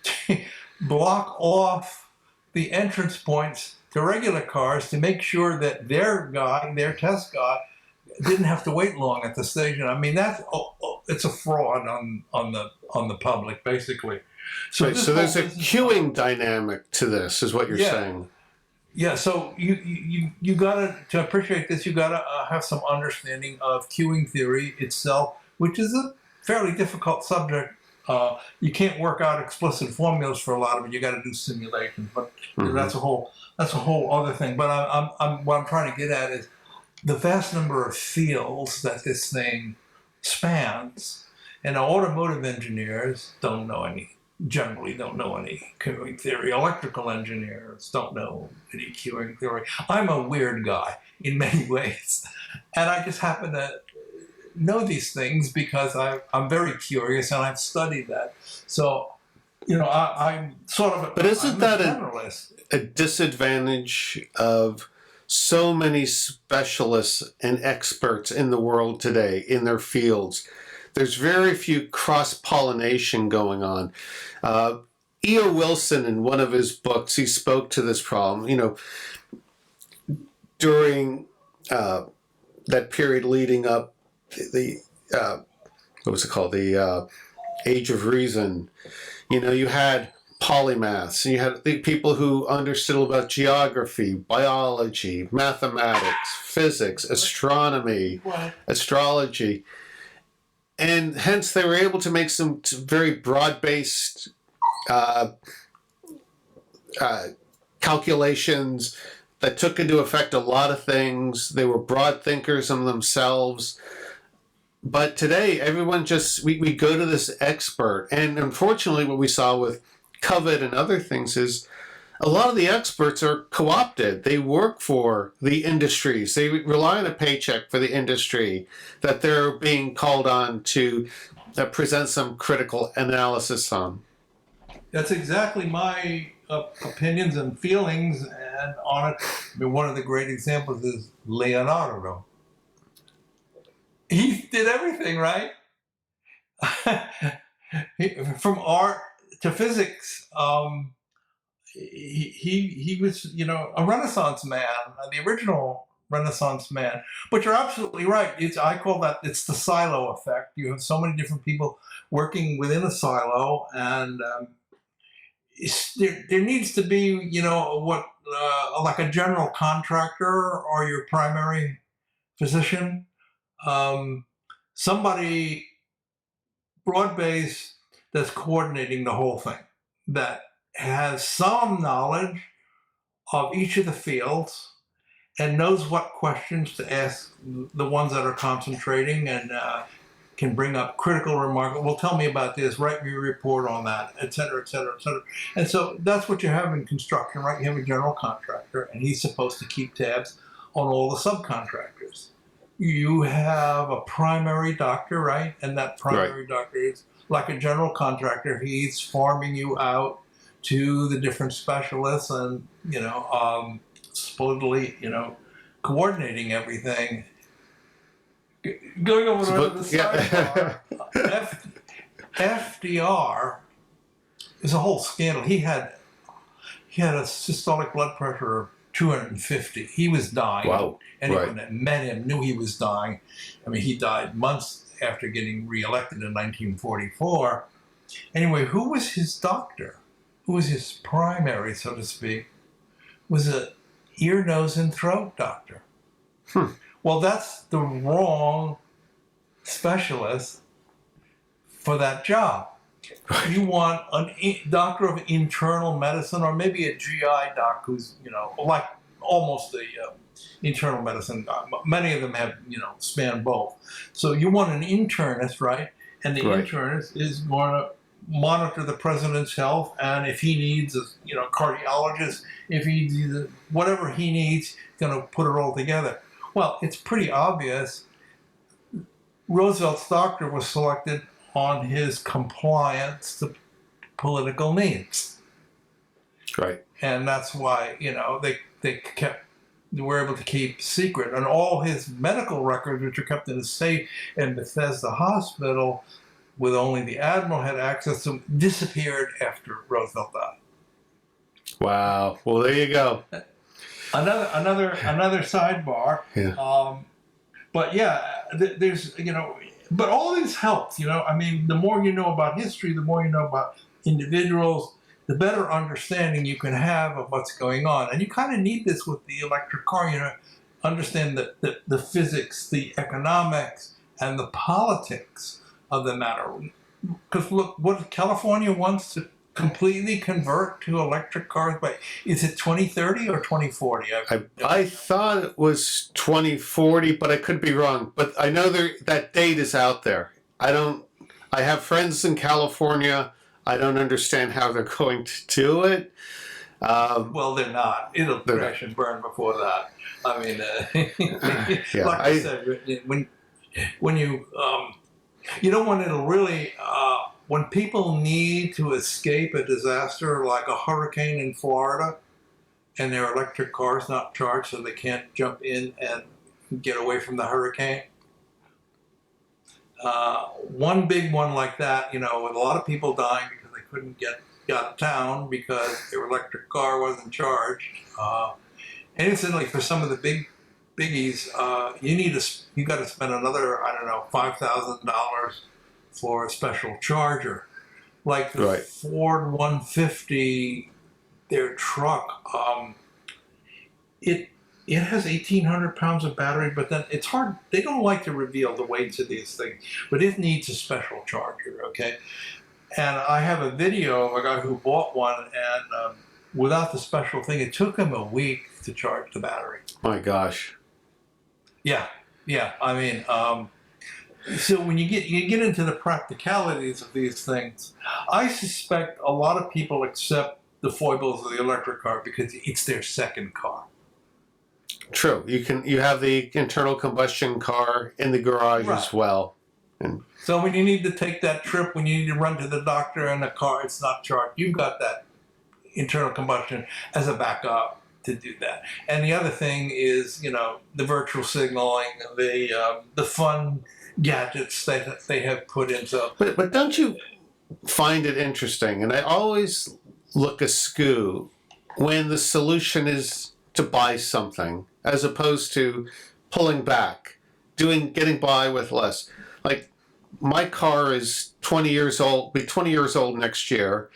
to block off the entrance points to regular cars to make sure that their test guy, didn't have to wait long at the station. I mean, it's a fraud on the public, basically. So, right, so there's a queuing dynamic to this, is what you're saying. Yeah. So you gotta, to appreciate this, you gotta have some understanding of queuing theory itself, which is a fairly difficult subject. You can't work out explicit formulas for a lot of it. You got to do simulations, but that's a whole other thing. But what I'm trying to get at is the vast number of fields that this thing spans, and automotive engineers generally don't know any queuing theory. Electrical engineers don't know any queuing theory. I'm a weird guy in many ways, and I just happen to know these things because I'm very curious and I've studied that. So, I'm sort of But isn't that a disadvantage of so many specialists and experts in the world today in their fields? There's very few cross-pollination going on. E.O. Wilson, in one of his books, he spoke to this problem. During that period leading up the what was it called? The Age of Reason. You had polymaths, and you had the people who understood about geography, biology, mathematics, physics, astronomy, astrology. And hence they were able to make some very broad-based calculations that took into effect a lot of things. They were broad thinkers in themselves. But today, everyone we go to this expert. And unfortunately, what we saw with COVID and other things is a lot of the experts are co-opted. They work for the industries. They rely on a paycheck for the industry that they're being called on to present some critical analysis on. That's exactly my opinions and feelings and on it. I mean, one of the great examples is Leonardo. He did everything, right? From art to physics. He was, a Renaissance man, the original Renaissance man. But you're absolutely right. I call it's the silo effect. You have so many different people working within a silo, and there needs to be, like a general contractor or your primary physician, somebody broad-based that's coordinating the whole thing, that has some knowledge of each of the fields and knows what questions to ask the ones that are concentrating, and can bring up critical remarks. Well, tell me about this, write me a report on that, et cetera, et cetera, et cetera. And so that's what you have in construction, right? You have a general contractor, and he's supposed to keep tabs on all the subcontractors. You have a primary doctor, right? And that primary doctor is like a general contractor. He's farming you out to the different specialists and, supposedly, coordinating everything. Going over to the sidebar, FDR is a whole scandal. He had a systolic blood pressure of 250. He was dying. Wow. Anyone that met him knew he was dying. I mean, he died months after getting reelected in 1944. Anyway, who was his doctor? Who was his primary, so to speak? Was a ear, nose, and throat doctor. Well, that's the wrong specialist for that job. You want a doctor of internal medicine, or maybe a GI doc who's, like almost a internal medicine doc. Many of them have, span both. So you want an internist, right? And the internist is going to monitor the president's health, and if he needs a, cardiologist, if he needs whatever he needs, going to put it all together. Well, it's pretty obvious. Roosevelt's doctor was selected on his compliance to political needs. Right. And that's why, they were able to keep secret. And all his medical records, which are kept in a safe in Bethesda Hospital, with only the admiral had access to, disappeared after Roosevelt died. Wow. Well, there you go. Another sidebar. Yeah. But yeah, there's, but all this helps, I mean, the more you know about history, the more you know about individuals, the better understanding you can have of what's going on. And you kind of need this with the electric car, understand the physics, the economics, and the politics of the matter. Because look, what California wants to completely convert to electric cars by, is it 2030 or 2040? I thought it was 2040, but I could be wrong. But I know that date is out there. I have friends in California. I don't understand how they're going to do it. Well, they're not. It'll crash and burn before that. I mean, yeah, like I said, when you when it'll really, when people need to escape a disaster like a hurricane in Florida, and their electric car's not charged, so they can't jump in and get away from the hurricane. One big one like that, with a lot of people dying because they couldn't get out of town because their electric car wasn't charged. And incidentally, for some of the biggies, you got to spend another, $5,000 for a special charger. Like the Ford 150, their truck, it has 1,800 pounds of battery, but then it's hard. They don't like to reveal the weights of these things, but it needs a special charger, okay? And I have a video of a guy who bought one, and without the special thing, it took him a week to charge the battery. My gosh. Yeah. I mean, so when you get into the practicalities of these things, I suspect a lot of people accept the foibles of the electric car because it's their second car. True. You have the internal combustion car in the garage as well. And so when you need to take that trip, when you need to run to the doctor and the car it's not charged, you've got that internal combustion as a backup to do that. And the other thing is, the virtual signaling, the fun gadgets that they have put in. So, but don't you find it interesting? And I always look askew when the solution is to buy something as opposed to pulling back, getting by with less. Like, my car is 20 years old, be 20 years old next year.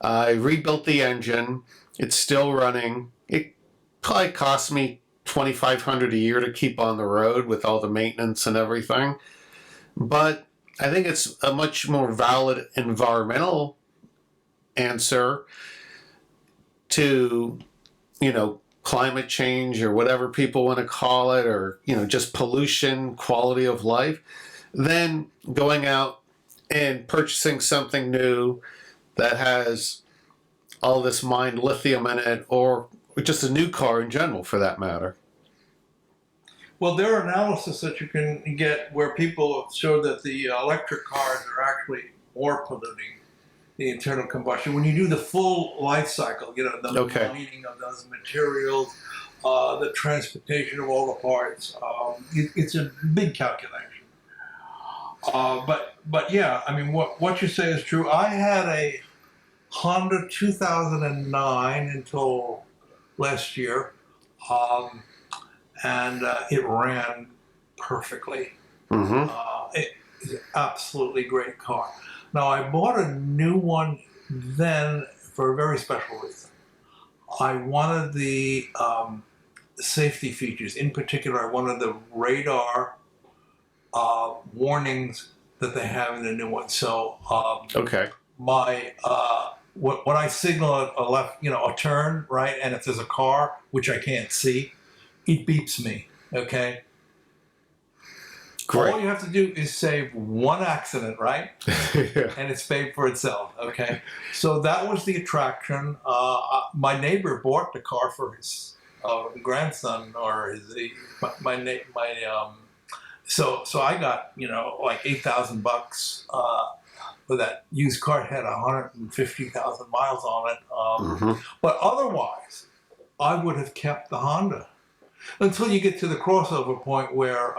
I rebuilt the engine. It's still running. It probably cost me $2,500 a year to keep on the road with all the maintenance and everything. But I think it's a much more valid environmental answer to, climate change or whatever people want to call it, or, just pollution, quality of life. than going out and purchasing something new that has all this mined lithium in it, or just a new car in general for that matter? Well, there are analysis that you can get where people show that the electric cars are actually more polluting the internal combustion. When you do the full life cycle, the mining of those materials, the transportation of all the parts, it's a big calculation. But yeah, I mean, what you say is true. I had a Honda 2009 until last year, and it ran perfectly. It is an absolutely great car. Now, I bought a new one then for a very special reason. I wanted the safety features. In particular, I wanted the radar warnings that they have in the new one. So, my when I signal a left, a turn, right, and if there's a car which I can't see, it beeps me. Okay. Great. All you have to do is save one accident, right? Yeah. And it's paid for itself. Okay. So that was the attraction. My neighbor bought the car for his grandson or So I got like $8,000 for that used car. It had 150,000 miles on it. But otherwise, I would have kept the Honda until you get to the crossover point where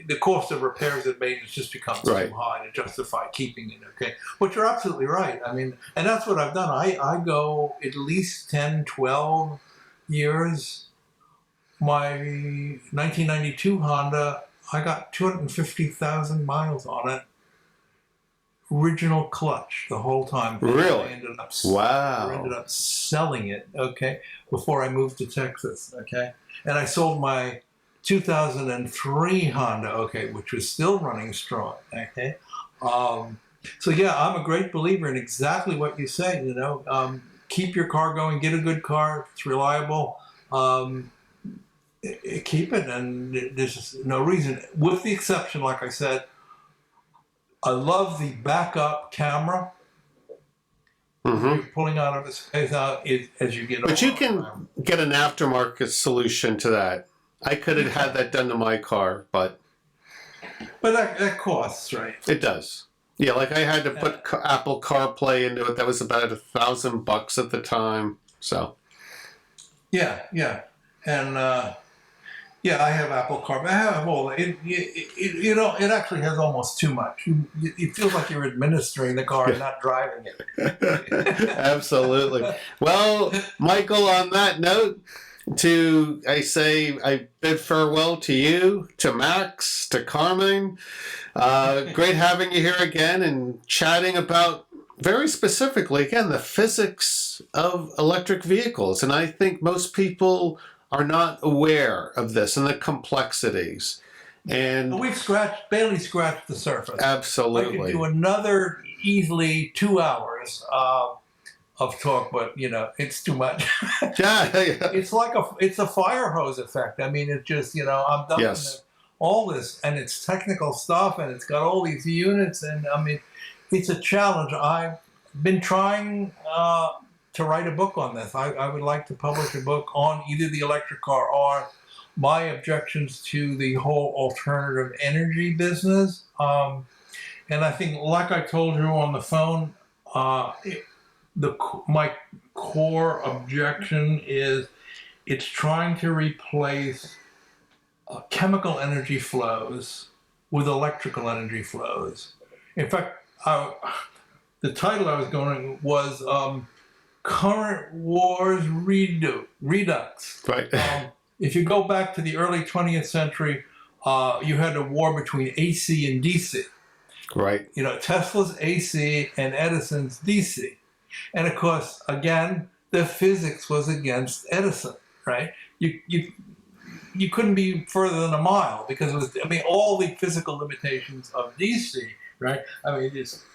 the cost of repairs and maintenance just becomes too high to justify keeping it. Okay, but you're absolutely right. I mean, and that's what I've done. I go at least 10, 12 years. My 1992 Honda, I got 250,000 miles on it. Original clutch the whole time. Really? I ended up, Wow. I ended up selling it, okay, before I moved to Texas, okay? And I sold my 2003 Honda, okay, which was still running strong, okay? So yeah, I'm a great believer in exactly what you say, keep your car going, get a good car, it's reliable, keep it, and there's no reason, with the exception, like I said, I love the backup camera. You're pulling out of the space out as you get older. But you can get an aftermarket solution to that. I could have had that done to my car, but that costs, right? It does. Yeah, like I had to put Apple CarPlay into it. That was about $1,000 at the time. So. Yeah, and I have Apple CarPlay. I have all it. It actually has almost too much. It feels like you're administering the car and not driving it. Absolutely. Well, Michael, on that note, I bid farewell to you, to Max, to Carmen. Great having you here again and chatting about, very specifically, again, the physics of electric vehicles. And I think most people are not aware of this and the complexities. And we've barely scratched the surface. Absolutely. I could do another easily 2 hours of talk, but it's too much. Yeah. It's a fire hose effect. I mean, it's just I'm done with all this, and it's technical stuff, and it's got all these units, and I mean, it's a challenge. I've been trying to write a book on this. I would like to publish a book on either the electric car or my objections to the whole alternative energy business. And I think, like I told you on the phone, my core objection is it's trying to replace chemical energy flows with electrical energy flows. In fact, the title I was going was Current Wars Redux. Right. If you go back to the early 20th century, you had a war between AC and DC. Right. Tesla's AC and Edison's DC. And of course, again, the physics was against Edison, right? You couldn't be further than a mile because it was, all the physical limitations of DC, right?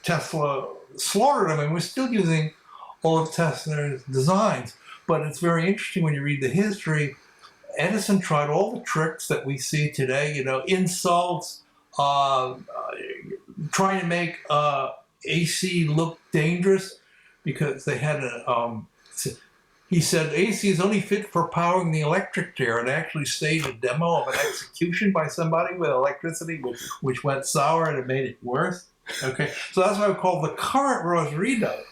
Tesla slaughtered them, and we're still using all of Tesla's designs. But it's very interesting when you read the history. Edison tried all the tricks that we see today, insults, trying to make AC look dangerous because they had a. He said AC is only fit for powering the electric chair, and actually staged a demo of an execution by somebody with electricity, which went sour and it made it worse. Okay, so that's why we call the current rose redux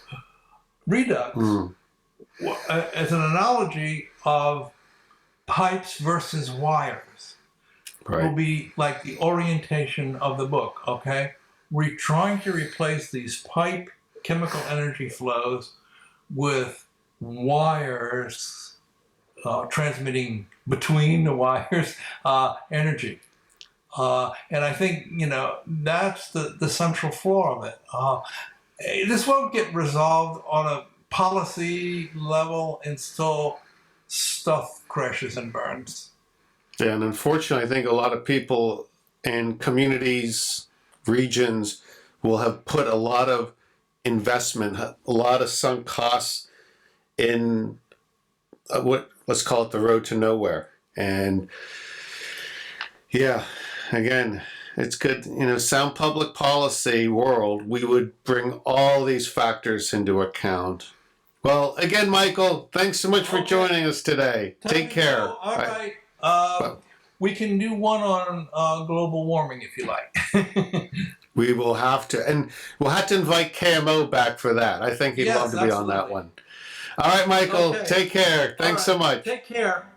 as an analogy of pipes versus wires. Right. Will be like the orientation of the book. Okay, we're trying to replace these pipe chemical energy flows with wires transmitting between the wires energy. And I think, that's the central flaw of it. This won't get resolved on a policy level until stuff crashes and burns. Yeah, and unfortunately, I think a lot of people in communities, regions, will have put a lot of investment, a lot of sunk costs in let's call it the road to nowhere. And yeah, again, it's good, sound public policy world, we would bring all these factors into account. Well, again, Michael, thanks so much for joining us today. Take care. All right. We can do one on global warming if you like. We will have to, and we'll have to invite KMO back for that. I think he'd love to be on that one. All right, Michael, take care. Thanks so much. Take care.